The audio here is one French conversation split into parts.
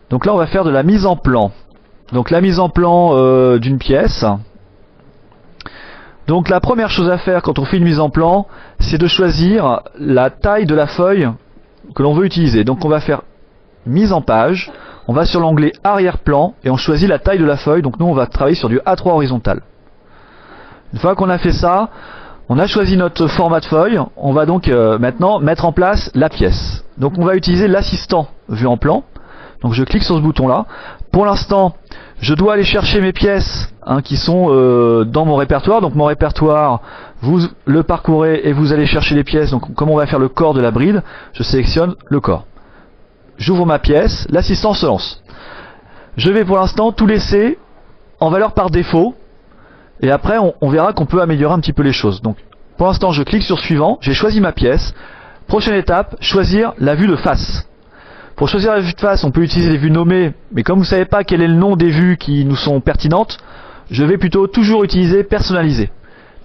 Donc là on va faire de la mise en plan. Donc la mise en plan d'une pièce. Donc la première chose à faire quand on fait une mise en plan, c'est de choisir la taille de la feuille que l'on veut utiliser. Donc on va faire mise en page, on va sur l'onglet arrière-plan et on choisit la taille de la feuille. Donc nous on va travailler sur du A3 horizontal. Une fois qu'on a fait ça, on a choisi notre format de feuille, on va donc maintenant mettre en place la pièce. Donc on va utiliser l'assistant vue en plan. Donc je clique sur ce bouton là. Pour l'instant, je dois aller chercher mes pièces qui sont dans mon répertoire. Donc mon répertoire, vous le parcourez et vous allez chercher les pièces. Donc comme on va faire le corps de la bride, je sélectionne le corps. J'ouvre ma pièce, l'assistant se lance. Je vais pour l'instant tout laisser en valeur par défaut. Et après on verra qu'on peut améliorer un petit peu les choses. Donc pour l'instant je clique sur suivant, j'ai choisi ma pièce. Prochaine étape, choisir la vue de face. Pour choisir la vue de face, on peut utiliser les vues nommées, mais comme vous ne savez pas quel est le nom des vues qui nous sont pertinentes, je vais plutôt toujours utiliser personnaliser.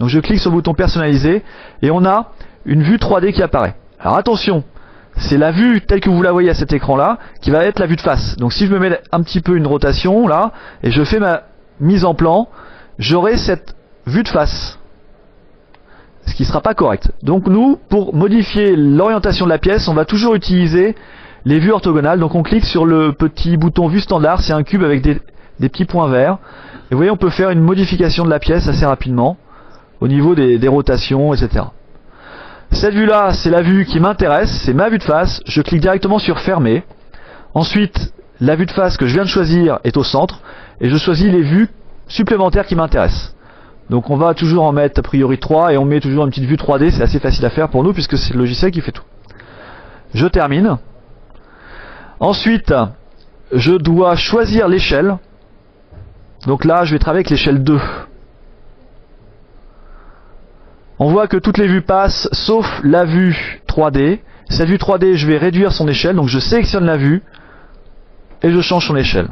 Donc je clique sur le bouton personnaliser et on a une vue 3D qui apparaît. Alors attention, c'est la vue telle que vous la voyez à cet écran là qui va être la vue de face. Donc si je me mets un petit peu une rotation là et je fais ma mise en plan, j'aurai cette vue de face, ce qui ne sera pas correct. Donc nous, pour modifier l'orientation de la pièce, on va toujours utiliser les vues orthogonales. Donc on clique sur le petit bouton vue standard, c'est un cube avec des petits points verts. Et vous voyez, on peut faire une modification de la pièce assez rapidement au niveau des rotations, etc. Cette vue là, c'est la vue qui m'intéresse, c'est ma vue de face. Je clique directement sur fermer. Ensuite, la vue de face que je viens de choisir est au centre et je choisis les vues supplémentaires qui m'intéressent. Donc on va toujours en mettre a priori 3 et on met toujours une petite vue 3D, c'est assez facile à faire pour nous puisque c'est le logiciel qui fait tout. Je termine. Ensuite, je dois choisir l'échelle. Donc là, je vais travailler avec l'échelle 2. On voit que toutes les vues passent sauf la vue 3D. Cette vue 3D, je vais réduire son échelle. Donc je sélectionne la vue et je change son échelle.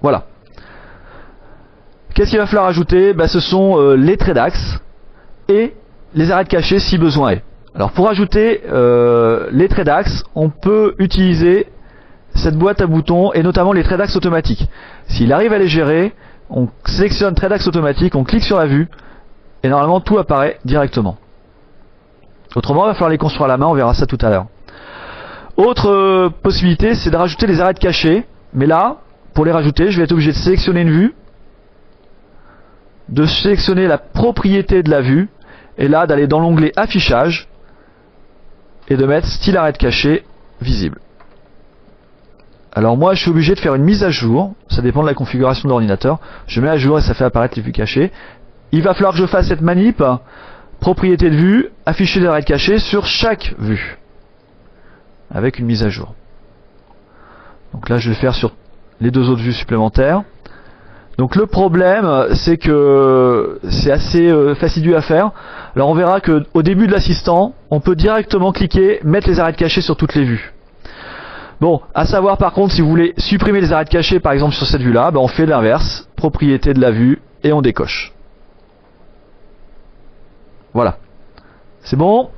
Voilà. Qu'est-ce qu'il va falloir ajouter? Ce sont les traits d'axe et les arêtes cachées si besoin est. Alors pour ajouter les traits d'axe, on peut utiliser cette boîte à boutons et notamment les traits d'axe automatiques. S'il arrive à les gérer, on sélectionne traits d'axe automatique, on clique sur la vue et normalement tout apparaît directement. Autrement, il va falloir les construire à la main, on verra ça tout à l'heure. Autre possibilité, c'est de rajouter les arêtes cachées, mais là, pour les rajouter, je vais être obligé de sélectionner une vue, de sélectionner la propriété de la vue, et là d'aller dans l'onglet affichage, et de mettre style arête cachée visible. Alors moi je suis obligé de faire une mise à jour, ça dépend de la configuration de l'ordinateur, je mets à jour et ça fait apparaître les vues cachées. Il va falloir que je fasse cette manip, propriété de vue, afficher les arêtes cachées sur chaque vue, avec une mise à jour. Donc là je vais le faire sur les deux autres vues supplémentaires. Donc le problème, c'est que c'est assez fastidieux à faire. Alors on verra qu'au début de l'assistant, on peut directement cliquer, mettre les arêtes cachées sur toutes les vues. Bon, à savoir par contre, si vous voulez supprimer les arêtes cachées, par exemple sur cette vue-là, on fait l'inverse, propriété de la vue, et on décoche. Voilà. C'est bon ?